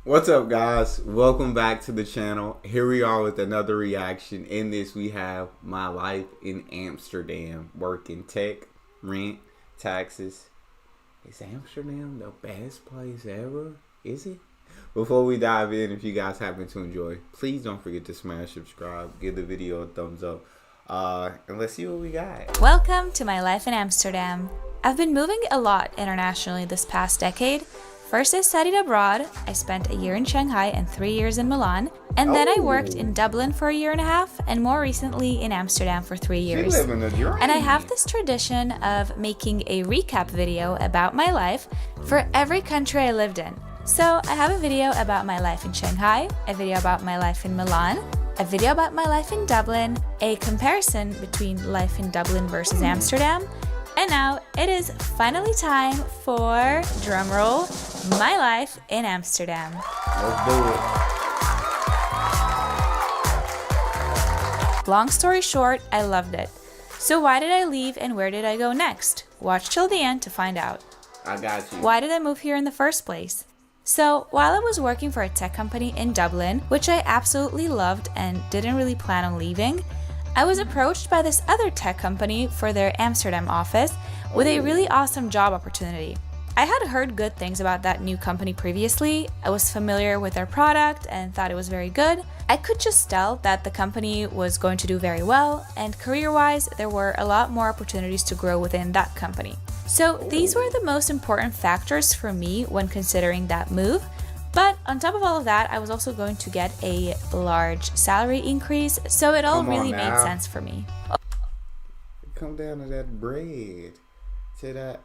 What's up, guys? Welcome back to the channel. Here we are with another reaction. In this, we have my life in Amsterdam, working tech, rent, taxes. Is Amsterdam the best place ever? Is it? Before we dive in, if you guys happen to enjoy, please don't forget to smash subscribe, give the video a thumbs up, and let's see what we got. Welcome to my life in Amsterdam. I've been moving a lot internationally this past decade. First, I studied abroad. I spent a year in Shanghai and 3 years in Milan. And then I worked in Dublin for a year and a half, and more recently in Amsterdam for 3 years. Living a dream. And I have this tradition of making a recap video about my life for every country I lived in. So I have a video about my life in Shanghai, a video about my life in Milan, a video about my life in Dublin, a comparison between life in Dublin versus Amsterdam, and now it is finally time for, drumroll, my life in Amsterdam. Let's do it. Long story short, I loved it. So why did I leave and where did I go next? Watch till the end to find out. I got you. Why did I move here in the first place? So while I was working for a tech company in Dublin, which I absolutely loved and didn't really plan on leaving, I was approached by this other tech company for their Amsterdam office with a really awesome job opportunity. I had heard good things about that new company previously. I was familiar with their product and thought it was very good. I could just tell that the company was going to do very well, and career-wise, there were a lot more opportunities to grow within that company. So these were the most important factors for me when considering that move. But on top of all of that, I was also going to get a large salary increase, so it all really made sense for me. Come down to that bread. To that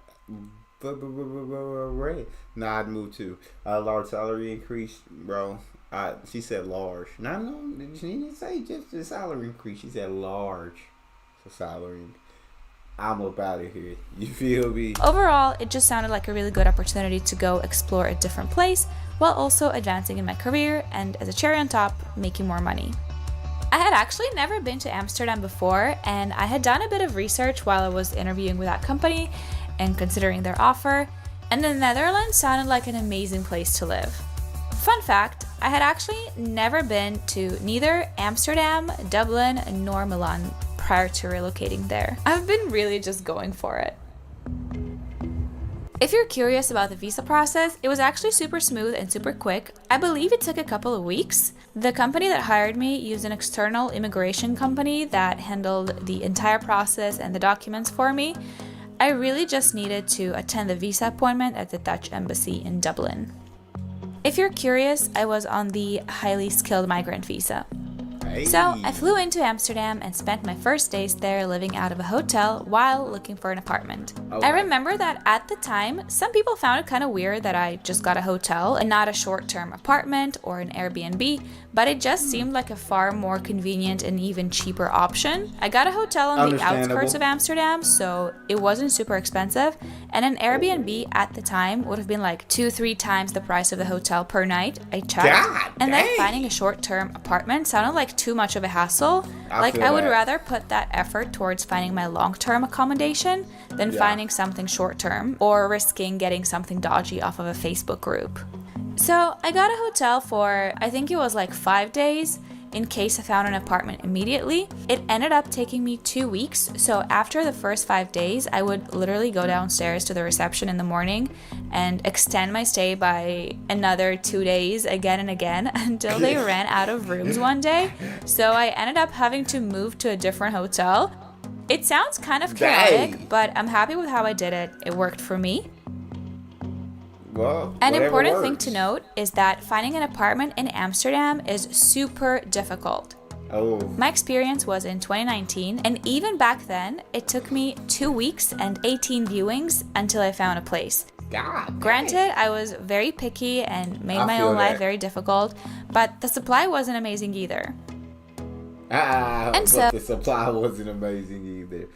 bread. Nah, I'd move to a large salary increase, bro. She said large. No, she didn't say just a salary increase. She said large salary. I'm up out of here. You feel me? Overall, it just sounded like a really good opportunity to go explore a different place while also advancing in my career and, as a cherry on top, making more money. I had actually never been to Amsterdam before, and I had done a bit of research while I was interviewing with that company and considering their offer, and the Netherlands sounded like an amazing place to live. Fun fact, I had actually never been to neither Amsterdam, Dublin, nor Milan prior to relocating there. I've been really just going for it. If you're curious about the visa process, it was actually super smooth and super quick. I believe it took a couple of weeks. The company that hired me used an external immigration company that handled the entire process and the documents for me. I really just needed to attend the visa appointment at the Dutch embassy in Dublin. If you're curious, I was on the highly skilled migrant visa. So I flew into Amsterdam and spent my first days there living out of a hotel while looking for an apartment. I remember that at the time, some people found it kind of weird that I just got a hotel and not a short-term apartment or an Airbnb, but it just seemed like a far more convenient and even cheaper option. I got a hotel on the outskirts of Amsterdam, so it wasn't super expensive, and an Airbnb at the time would have been like 2-3 times the price of the hotel per night. I checked, and then finding a short-term apartment sounded like too much of a hassle. I would rather put that effort towards finding my long-term accommodation than finding something short-term or risking getting something dodgy off of a Facebook group. So I got a hotel for, I think it was like 5 days, in case I found an apartment immediately. It ended up taking me 2 weeks, so after the first 5 days, I would literally go downstairs to the reception in the morning and extend my stay by another 2 days again and again until they ran out of rooms one day. So I ended up having to move to a different hotel. It sounds kind of chaotic, but I'm happy with how I did it. It worked for me. Well, an important thing to note is that finding an apartment in Amsterdam is super difficult. My experience was in 2019, and even back then, it took me 2 weeks and 18 viewings until I found a place. Granted, I was very picky and made my own life very difficult, but the supply wasn't amazing either. But the supply wasn't amazing either.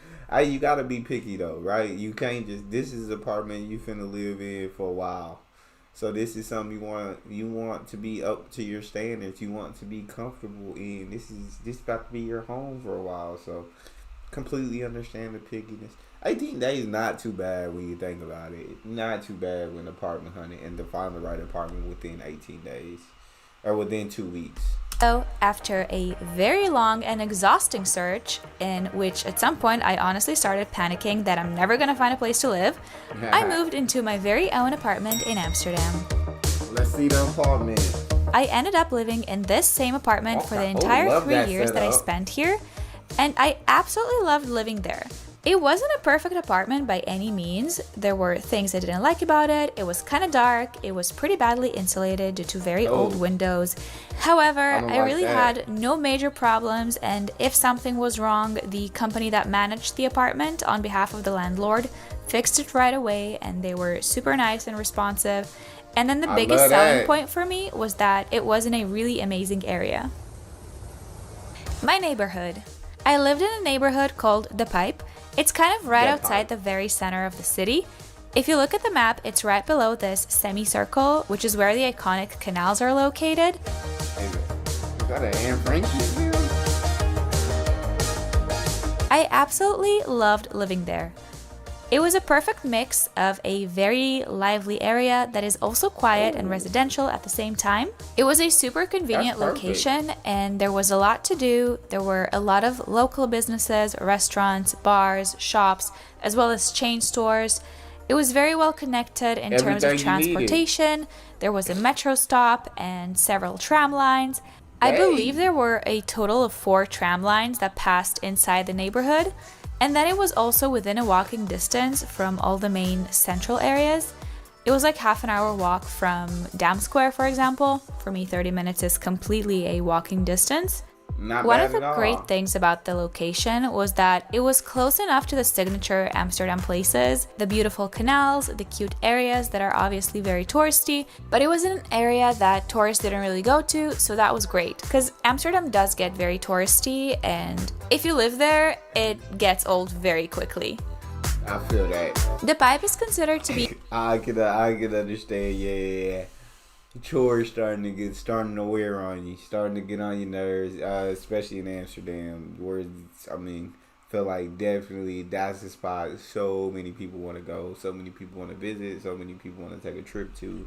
You gotta be picky though, right? You can't just, this is an apartment you finna live in for a while. So this is something you want to be up to your standards. You want to be comfortable in. This about to be your home for a while. So completely understand the pickiness. 18 days not too bad when you think about it. Not too bad when apartment hunting and to find the right apartment within 18 days or within 2 weeks. So, after a very long and exhausting search, in which at some point I honestly started panicking that I'm never gonna find a place to live, I moved into my very own apartment in Amsterdam. Let's see the apartment. I ended up living in this same apartment for the entire 3 years that I spent here, and I absolutely loved living there. It wasn't a perfect apartment by any means. There were things I didn't like about it. It was kind of dark. It was pretty badly insulated due to very old windows. However, I really had no major problems, and if something was wrong, the company that managed the apartment on behalf of the landlord fixed it right away, and they were super nice and responsive. And then the biggest selling point for me was that it was in a really amazing area. My neighborhood. I lived in a neighborhood called The Pipe. It's kind of right outside the very center of the city. If you look at the map, it's right below this semicircle, which is where the iconic canals are located. Is that an Anne Frank museum? I absolutely loved living there. It was a perfect mix of a very lively area that is also quiet and residential at the same time. It was a super convenient location, and there was a lot to do. There were a lot of local businesses, restaurants, bars, shops, as well as chain stores. It was very well connected in terms of transportation. There was a metro stop and several tram lines. I believe there were a total of 4 tram lines that passed inside the neighborhood. And then it was also within a walking distance from all the main central areas. It was like half an hour walk from Dam Square, for example. For me, 30 minutes is completely a walking distance. One of the great things about the location was that it was close enough to the signature Amsterdam places, the beautiful canals, the cute areas that are obviously very touristy, but it was in an area that tourists didn't really go to, so that was great, because Amsterdam does get very touristy, and if you live there, it gets old very quickly. I feel that. The Pipe is considered to be... I can understand, yeah. Chores starting to wear on you, starting to get on your nerves, especially in Amsterdam, where feel like definitely that's the spot so many people want to go, so many people want to visit, so many people want to take a trip to,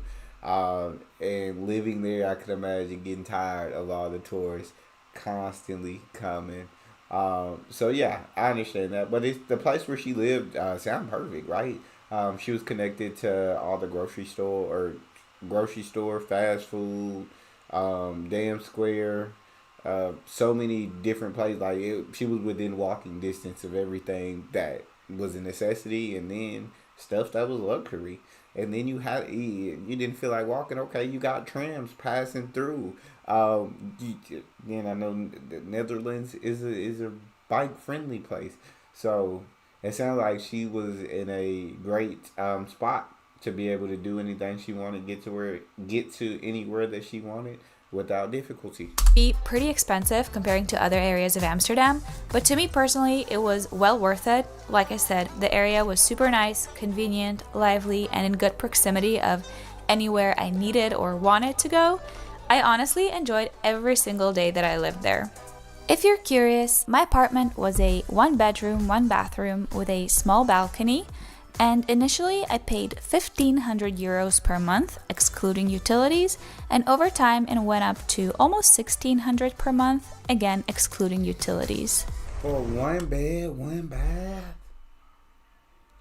and living there, I can imagine getting tired of all the tourists constantly coming. So yeah, I understand that, but it's the place where she lived sound perfect, right? She was connected to all the grocery store, fast food, Dam Square, so many different places. She was within walking distance of everything that was a necessity, and then stuff that was luxury. And then you didn't feel like walking. Okay, you got trams passing through. Then I know the Netherlands is a bike friendly place, so it sounds like she was in a great spot to be able to do anything she wanted, get to anywhere that she wanted without difficulty. Be pretty expensive comparing to other areas of Amsterdam, but to me personally, it was well worth it. Like I said, the area was super nice, convenient, lively, and in good proximity of anywhere I needed or wanted to go. I honestly enjoyed every single day that I lived there. If you're curious, my apartment was a 1-bedroom, 1-bathroom with a small balcony. And initially, I paid 1,500 euros per month, excluding utilities, and over time it went up to almost 1,600 per month, again excluding utilities. For 1 bed, 1 bath?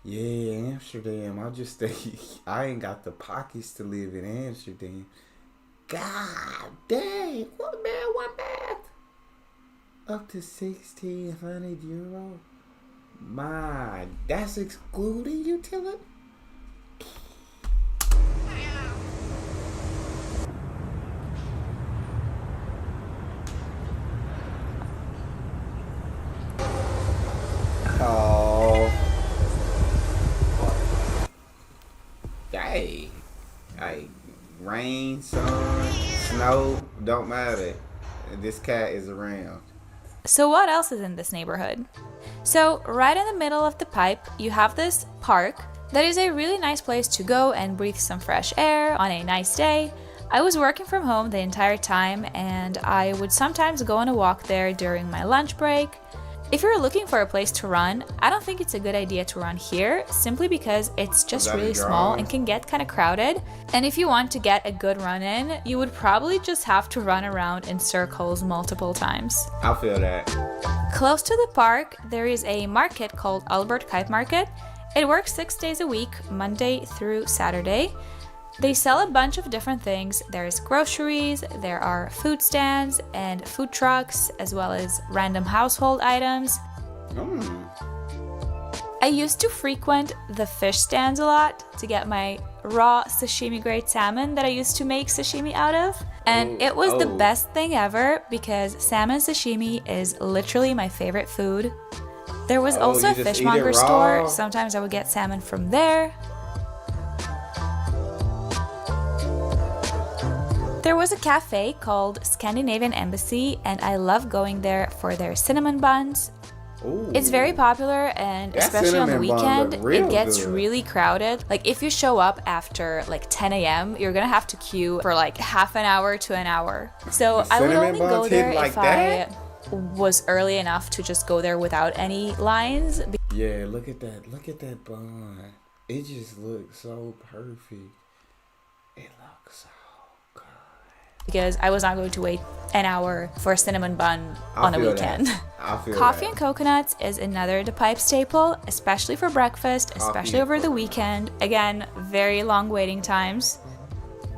Yeah, Amsterdam. I just think I ain't got the pockets to live in Amsterdam. God dang, 1 bed, 1 bath? Up to 1,600 euros? That's excluding utility? Oh. Hey. Rain, sun, snow, don't matter. This cat is around. So what else is in this neighborhood? So right in the middle of the Pipe, you have this park that is a really nice place to go and breathe some fresh air on a nice day. I was working from home the entire time, and I would sometimes go on a walk there during my lunch break. If you're looking for a place to run, I don't think it's a good idea to run here, simply because it's just really small and can get kind of crowded. And if you want to get a good run in, you would probably just have to run around in circles multiple times. I feel that. Close to the park, there is a market called Albert Kite Market. It works 6 days a week, Monday through Saturday. They sell a bunch of different things. There's groceries, there are food stands and food trucks, as well as random household items. I used to frequent the fish stands a lot to get my raw sashimi grade salmon that I used to make sashimi out of. And it was the best thing ever because salmon sashimi is literally my favorite food. There was also a fishmonger store. Sometimes I would get salmon from there. There was a cafe called Scandinavian Embassy, and I love going there for their cinnamon buns. Ooh. It's very popular, and especially on the weekend, it gets really crowded. Like if you show up after like 10 a.m., you're gonna have to queue for like half an hour to an hour. So I would only go there if I was early enough to just go there without any lines. Yeah, look at that. Look at that bun. It just looks so perfect. It looks so good. Because I was not going to wait an hour for a cinnamon bun on a weekend. Coffee and coconuts is another De Pipe staple, especially for breakfast, especially over the weekend. Again, very long waiting times.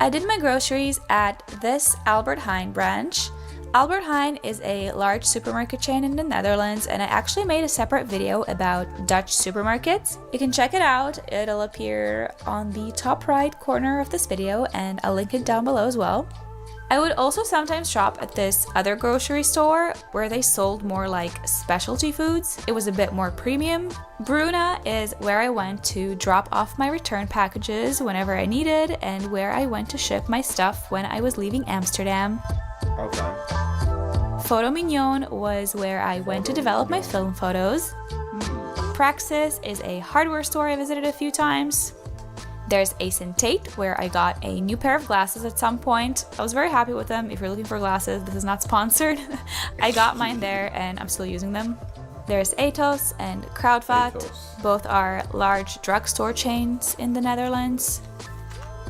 I did my groceries at this Albert Heijn branch. Albert Heijn is a large supermarket chain in the Netherlands, and I actually made a separate video about Dutch supermarkets. You can check it out. It'll appear on the top right corner of this video, and I'll link it down below as well. I would also sometimes shop at this other grocery store where they sold more like specialty foods. It was a bit more premium. Bruna is where I went to drop off my return packages whenever I needed, and where I went to ship my stuff when I was leaving Amsterdam. Okay. Photo Mignon was where I went to develop my film photos. Praxis is a hardware store I visited a few times. There's Ace and Tate, where I got a new pair of glasses at some point. I was very happy with them. If you're looking for glasses, this is not sponsored. I got mine there and I'm still using them. There's Atos and Kruidvat. Both are large drugstore chains in the Netherlands.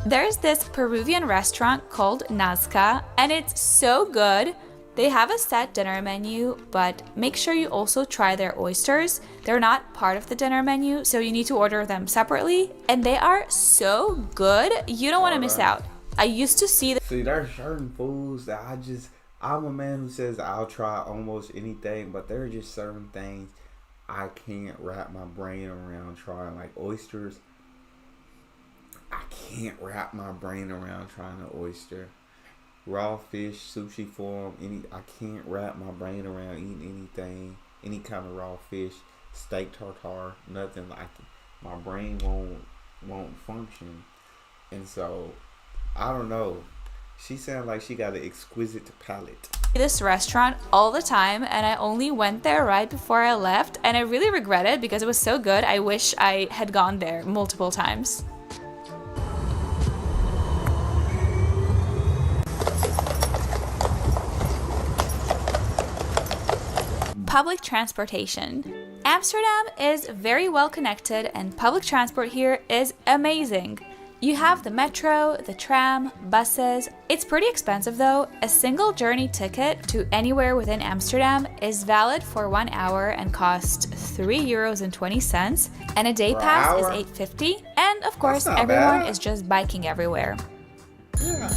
There's this Peruvian restaurant called Nazca, and it's so good. They have a set dinner menu, but make sure you also try their oysters. They're not part of the dinner menu, so you need to order them separately, and they are so good. You don't want to miss out. I used to see there's certain foods that I'm a man who says I'll try almost anything, but there are just certain things I can't wrap my brain around trying, like oysters. I can't wrap my brain around trying an oyster. Raw fish, sushi form, I can't wrap my brain around eating anything, any kind of raw fish, steak tartare, nothing like it. My brain won't function. And so, I don't know. She sounds like she got an exquisite palate. This restaurant all the time, and I only went there right before I left, and I really regret it because it was so good. I wish I had gone there multiple times. Public transportation. Amsterdam is very well connected, and public transport here is amazing. You have the metro, the tram, buses. It's pretty expensive though. A single journey ticket to anywhere within Amsterdam is valid for 1 hour and costs €3.20, and a day pass is $8.50. And of course, everyone is just biking everywhere. Yeah.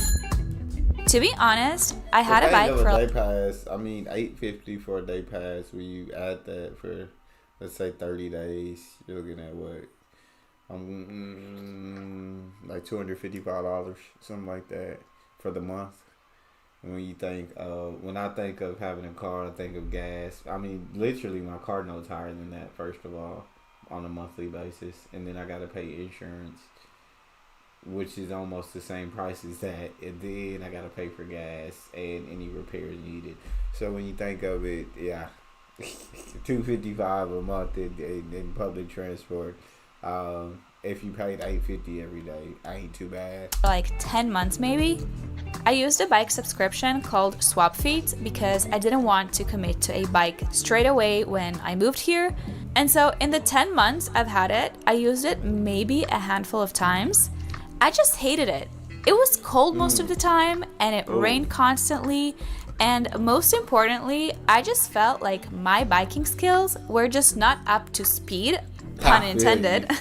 To be honest, I had a bike for a day pass. I mean, $8.50 for a day pass. When you add that for, let's say, 30 days, you're looking at what? Like $255, something like that for the month. And when you think, when I think of having a car, I think of gas. I mean, literally, my car note's higher than that. First of all, on a monthly basis, and then I gotta pay insurance, which is almost the same price as that, and then I gotta pay for gas and any repairs needed. So when you think of it, yeah, $255 a month in public transport. If you paid $8.50 every day, ain't too bad. Like 10 months maybe. I used a bike subscription called Swap Feet because I didn't want to commit to a bike straight away when I moved here. And so in the 10 months I've had it, I used it maybe a handful of times. I just hated it. It was cold most of the time and it rained constantly. And most importantly, I just felt like my biking skills were just not up to speed, pun intended,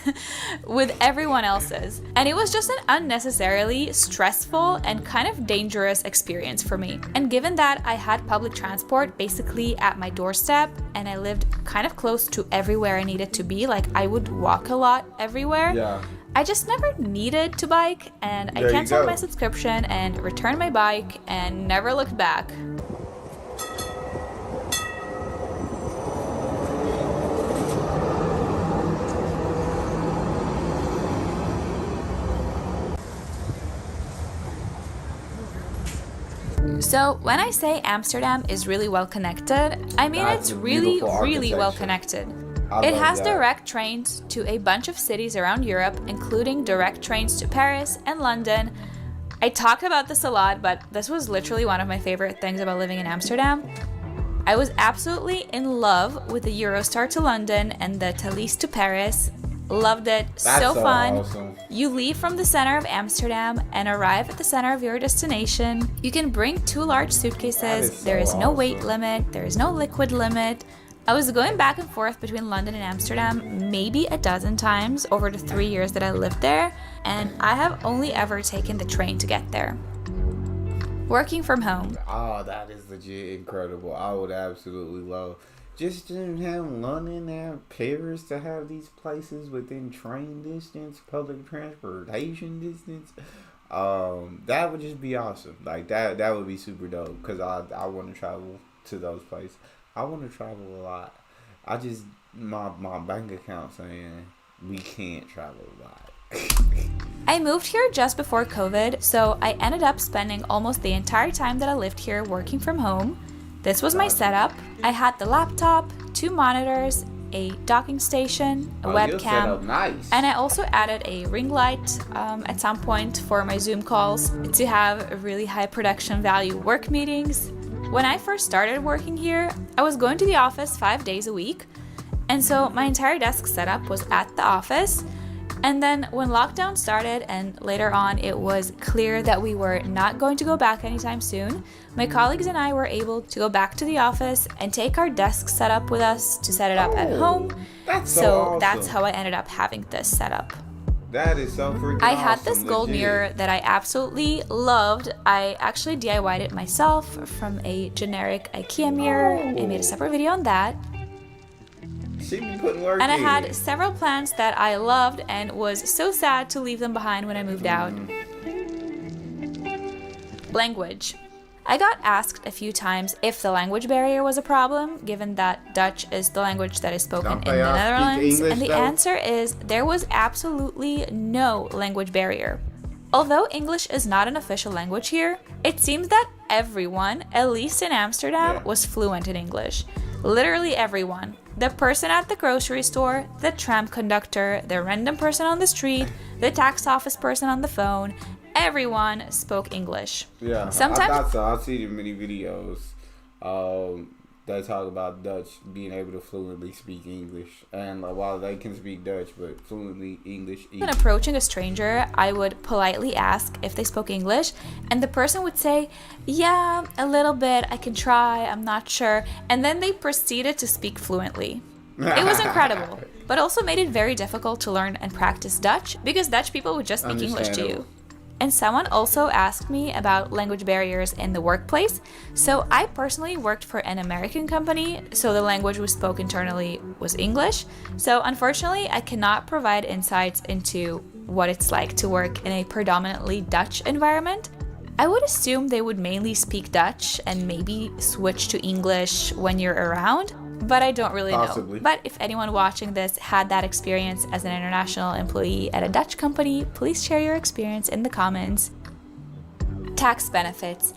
with everyone else's. And it was just an unnecessarily stressful and kind of dangerous experience for me. And given that I had public transport basically at my doorstep and I lived kind of close to everywhere I needed to be, like I would walk a lot everywhere. I just never needed to bike, and I canceled my subscription and returned my bike and never looked back. So when I say Amsterdam is really well connected, I mean it's really, really well connected. It has direct trains to a bunch of cities around Europe, including direct trains to Paris and London. I talked about this a lot, but this was literally one of my favorite things about living in Amsterdam. I was absolutely in love with the Eurostar to London and the Thalys to Paris. Loved it. So fun. Awesome. You leave from the center of Amsterdam and arrive at the center of your destination. You can bring 2 large suitcases. There is no weight limit. There is no liquid limit. I was going back and forth between London and Amsterdam maybe a dozen times over the 3 years that I lived there, and I have only ever taken the train to get there. Working from home. Oh, that is legit incredible. I would absolutely love just to have London and Paris to have these places within train distance, public transportation distance. That would just be awesome. Like that would be super dope because I want to travel to those places. I want to travel a lot. I just my bank account saying we can't travel a lot. I moved here just before COVID, so I ended up spending almost the entire time that I lived here working from home. This was my setup. I had the laptop, 2 monitors, a docking station, a webcam, nice. And I also added a ring light at some point for my Zoom calls to have really high production value work meetings. When I first started working here, I was going to the office 5 days a week, and so my entire desk setup was at the office. And then when lockdown started and later on it was clear that we were not going to go back anytime soon, my colleagues and I were able to go back to the office and take our desk setup with us to set it up at home. That's so that's how I ended up having this setup. That is so freaking I had awesome, this gold legit. mirror that I absolutely loved. I actually DIY'd it myself from a generic IKEA mirror. I made a separate video on that. She be putting work And I in. had several plants that I loved and was so sad to leave them behind when I moved out. Language. I got asked a few times if the language barrier was a problem, given that Dutch is the language that is spoken in the Netherlands, and the answer is there was absolutely no language barrier. Although English is not an official language here, it seems that everyone, at least in Amsterdam, was fluent in English. Literally everyone. The person at the grocery store, the tram conductor, the random person on the street, the tax office person on the phone, everyone spoke English. Yeah, sometimes I thought so. I've seen many videos that talk about Dutch being able to fluently speak English, and while they can speak Dutch, but fluently English. when approaching a stranger, I would politely ask if they spoke English, and the person would say, "Yeah, a little bit. I can try. I'm not sure," and then they proceeded to speak fluently. It was incredible, but also made it very difficult to learn and practice Dutch because Dutch people would just speak English to you. And someone also asked me about language barriers in the workplace. So I personally worked for an American company, so the language we spoke internally was English. So unfortunately, I cannot provide insights into what it's like to work in a predominantly Dutch environment. I would assume they would mainly speak Dutch and maybe switch to English when you're around, but I don't really Possibly. know. But if anyone watching this had that experience as an international employee at a Dutch company, please share your experience in the comments. Tax benefits.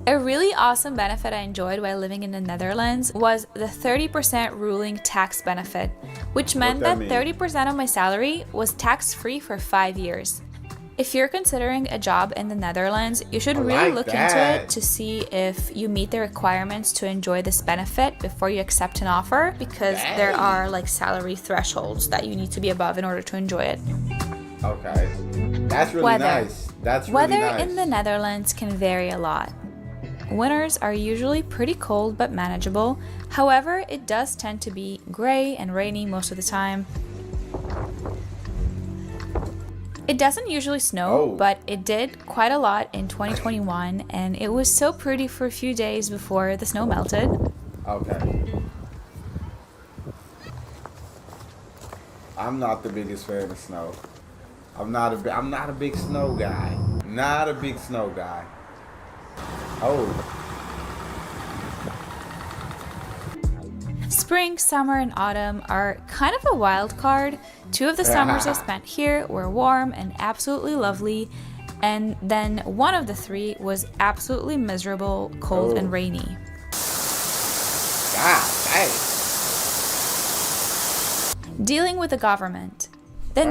A really awesome benefit I enjoyed while living in the Netherlands was the 30% ruling tax benefit, which meant that 30% of my salary was tax-free for 5 years. If you're considering a job in the Netherlands, you should really like look into that. it to see if you meet the requirements to enjoy this benefit before you accept an offer, because there are like salary thresholds that you need to be above in order to enjoy it. Okay. That's really Weather. nice. That's really Weather nice. in the Netherlands can vary a lot. Winters are usually pretty cold but manageable. However, it does tend to be gray and rainy most of the time. It doesn't usually snow, but it did quite a lot in 2021, and it was so pretty for a few days before the snow melted. Okay. I'm not the biggest fan of snow. I'm not a big snow guy. Not a big snow guy. Oh. Spring, summer, and autumn are kind of a wild card. 2 of the summers I spent here were warm and absolutely lovely, and then one of the 3 was absolutely miserable, cold, and rainy. God dang. Dealing with the government. I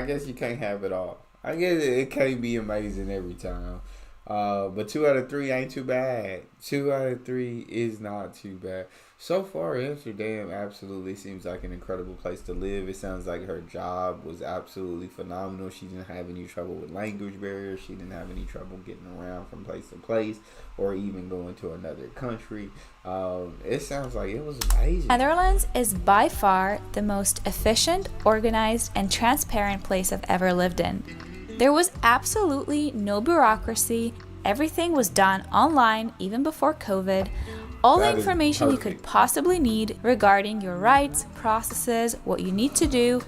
guess you can't have it all. I guess it can't be amazing every time. But 2 out of 3 ain't too bad. 2 out of 3 is not too bad. So far, Amsterdam absolutely seems like an incredible place to live. It sounds like her job was absolutely phenomenal. She didn't have any trouble with language barriers. She didn't have any trouble getting around from place to place or even going to another country. It sounds like it was amazing. Netherlands is by far the most efficient, organized, and transparent place I've ever lived in. There was absolutely no bureaucracy. Everything was done online even before COVID. All the information you could possibly need regarding your rights, processes, what you need to do,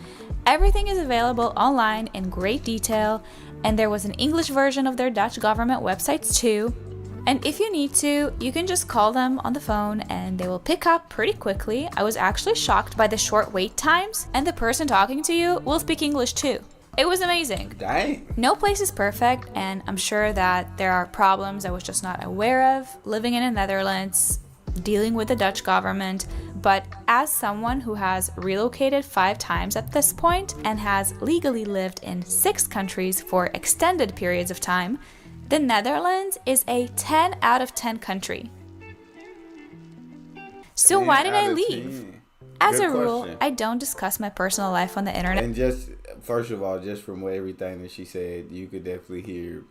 everything is available online in great detail, and there was an English version of their Dutch government websites too. And if you need to, you can just call them on the phone and they will pick up pretty quickly. I was actually shocked by the short wait times, and the person talking to you will speak English too. It was amazing. Dang. No place is perfect, and I'm sure that there are problems I was just not aware of living in the Netherlands, dealing with the Dutch government. But as someone who has relocated 5 times at this point and has legally lived in 6 countries for extended periods of time, the Netherlands is a 10 out of 10 country. So why did I leave? As a rule, I don't discuss my personal life on the internet. And just, first of all, just from everything that she said, you could definitely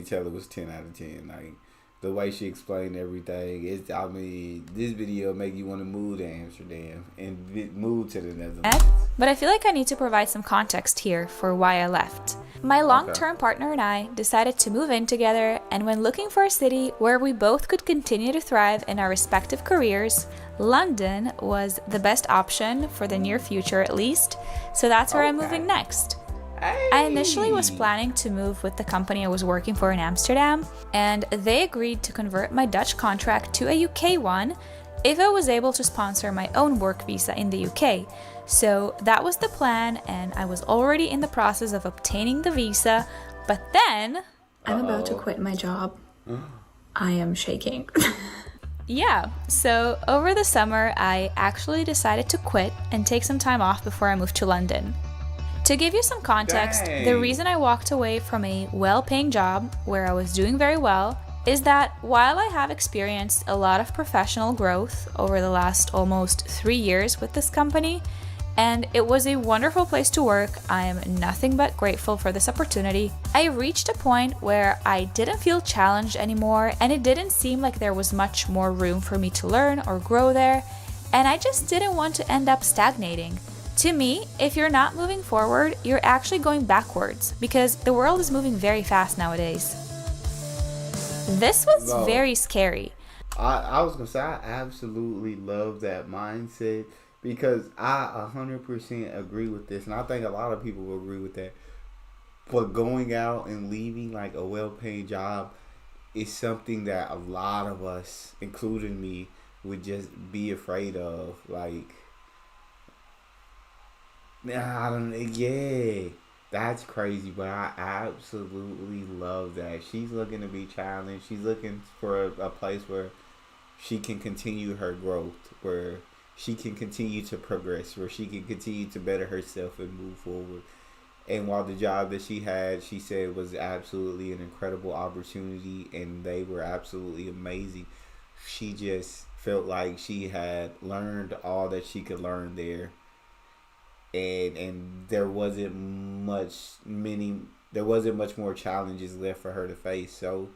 tell it was 10 out of 10. Like, the way she explained everything, this video make you want to move to Amsterdam and move to the Netherlands. But I feel like I need to provide some context here for why I left. My long-term partner and I decided to move in together, and when looking for a city where we both could continue to thrive in our respective careers, London was the best option for the near future at least, so that's where I'm moving next. I initially was planning to move with the company I was working for in Amsterdam, and they agreed to convert my Dutch contract to a UK one if I was able to sponsor my own work visa in the UK. So that was the plan, and I was already in the process of obtaining the visa, but then... I'm about to quit my job. I am shaking. Yeah, so over the summer, I actually decided to quit and take some time off before I moved to London. To give you some context, the reason I walked away from a well-paying job where I was doing very well is that while I have experienced a lot of professional growth over the last almost 3 years with this company, and it was a wonderful place to work, I am nothing but grateful for this opportunity. I reached a point where I didn't feel challenged anymore, and it didn't seem like there was much more room for me to learn or grow there, and I just didn't want to end up stagnating. To me, if you're not moving forward, you're actually going backwards, because the world is moving very fast nowadays. This was very scary. I was going to say, I absolutely love that mindset, because I 100% agree with this, and I think a lot of people will agree with that. But going out and leaving like a well-paid job is something that a lot of us, including me, would just be afraid of. Like, I don't know. Yeah, that's crazy, but I absolutely love that. She's looking to be challenged. She's looking for a place where she can continue her growth, where she can continue to progress, where she can continue to better herself and move forward. And while the job that she had, she said was absolutely an incredible opportunity and they were absolutely amazing, she just felt like she had learned all that she could learn there. And there wasn't much more challenges left for her to face. So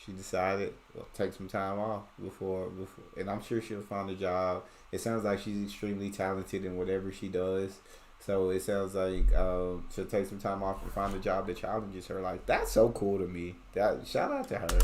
she decided, well, take some time off before, and I'm sure she'll find a job. It sounds like she's extremely talented in whatever she does. So it sounds like she'll take some time off and find a job that challenges her. Like, that's so cool to me. Shout out to her.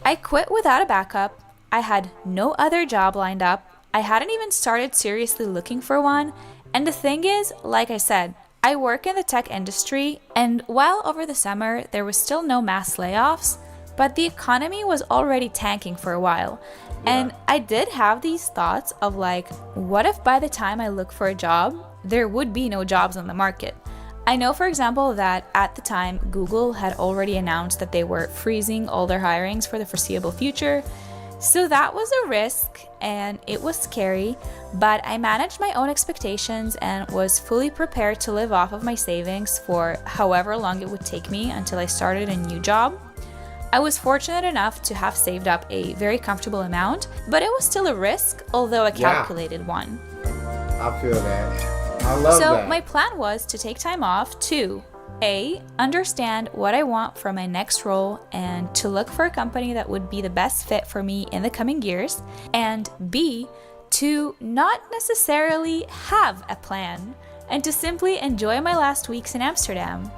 I quit without a backup. I had no other job lined up. I hadn't even started seriously looking for one. And the thing is, like I said, I work in the tech industry, and while over the summer there was still no mass layoffs, but the economy was already tanking for a while. And I did have these thoughts of like, what if by the time I look for a job, there would be no jobs on the market? I know, for example, that at the time, Google had already announced that they were freezing all their hirings for the foreseeable future. So that was a risk and it was scary, but I managed my own expectations and was fully prepared to live off of my savings for however long it would take me until I started a new job. I was fortunate enough to have saved up a very comfortable amount, but it was still a risk, although a calculated one. I feel that. I love that. So my plan was to take time off to A, understand what I want for my next role and to look for a company that would be the best fit for me in the coming years, and B, to not necessarily have a plan and to simply enjoy my last weeks in Amsterdam.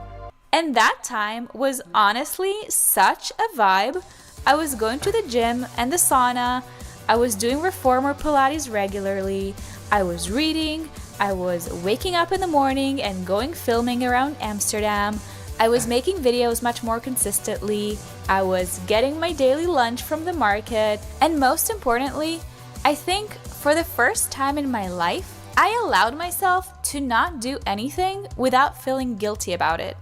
And that time was honestly such a vibe. I was going to the gym and the sauna, I was doing reformer Pilates regularly, I was reading, I was waking up in the morning and going filming around Amsterdam. I was making videos much more consistently. I was getting my daily lunch from the market. And most importantly, I think for the first time in my life, I allowed myself to not do anything without feeling guilty about it.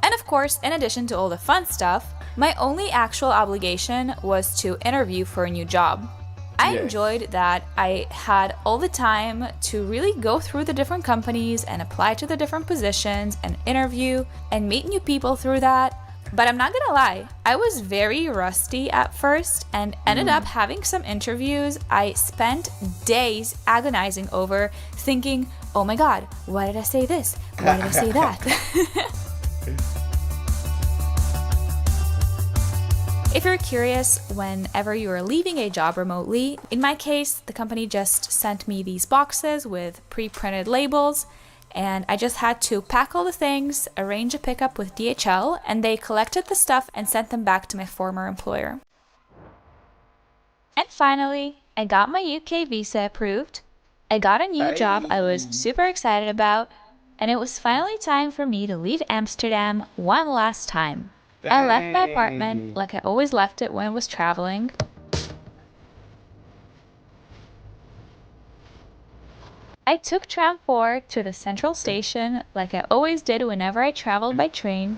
And of course, in addition to all the fun stuff, my only actual obligation was to interview for a new job. I enjoyed that I had all the time to really go through the different companies and apply to the different positions and interview and meet new people through that. But I'm not gonna lie, I was very rusty at first and ended up having some interviews I spent days agonizing over, thinking, oh my god, why did I say this? Why did I say that? If you're curious, whenever you are leaving a job remotely, in my case, the company just sent me these boxes with pre-printed labels, and I just had to pack all the things, arrange a pickup with DHL, and they collected the stuff and sent them back to my former employer. And finally, I got my UK visa approved. I got a new job I was super excited about, and it was finally time for me to leave Amsterdam one last time. I left my apartment like I always left it when I was traveling. I took tram 4 to the central station like I always did whenever I traveled by train.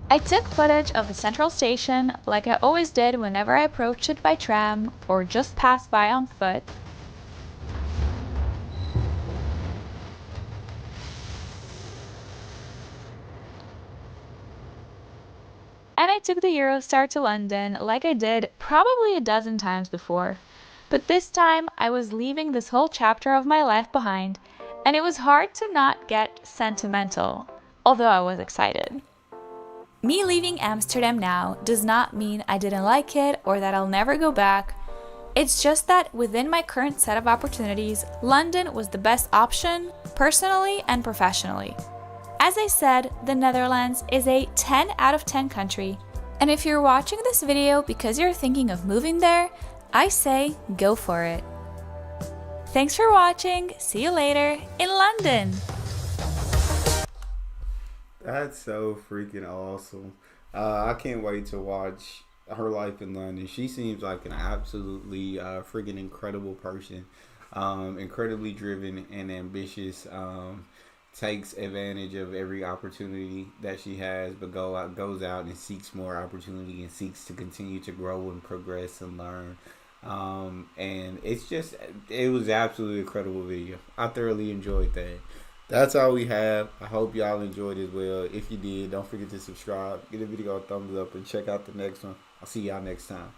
I took footage of the central station like I always did whenever I approached it by tram or just passed by on foot. And I took the Eurostar to London like I did probably a dozen times before. But this time I was leaving this whole chapter of my life behind, and it was hard to not get sentimental, although I was excited. Me leaving Amsterdam now does not mean I didn't like it or that I'll never go back. It's just that within my current set of opportunities, London was the best option, personally and professionally. As I said, the Netherlands is a 10 out of 10 country. And if you're watching this video because you're thinking of moving there, I say go for it. Thanks for watching. See you later in London. That's so freaking awesome. I can't wait to watch her life in London. She seems like an absolutely freaking incredible person, incredibly driven and ambitious. Takes advantage of every opportunity that she has, but goes out and seeks more opportunity and seeks to continue to grow and progress and learn. And it was absolutely incredible video. I thoroughly enjoyed that. That's all we have. I hope y'all enjoyed as well. If you did, don't forget to subscribe, give the video a thumbs up, and check out the next one. I'll see y'all next time.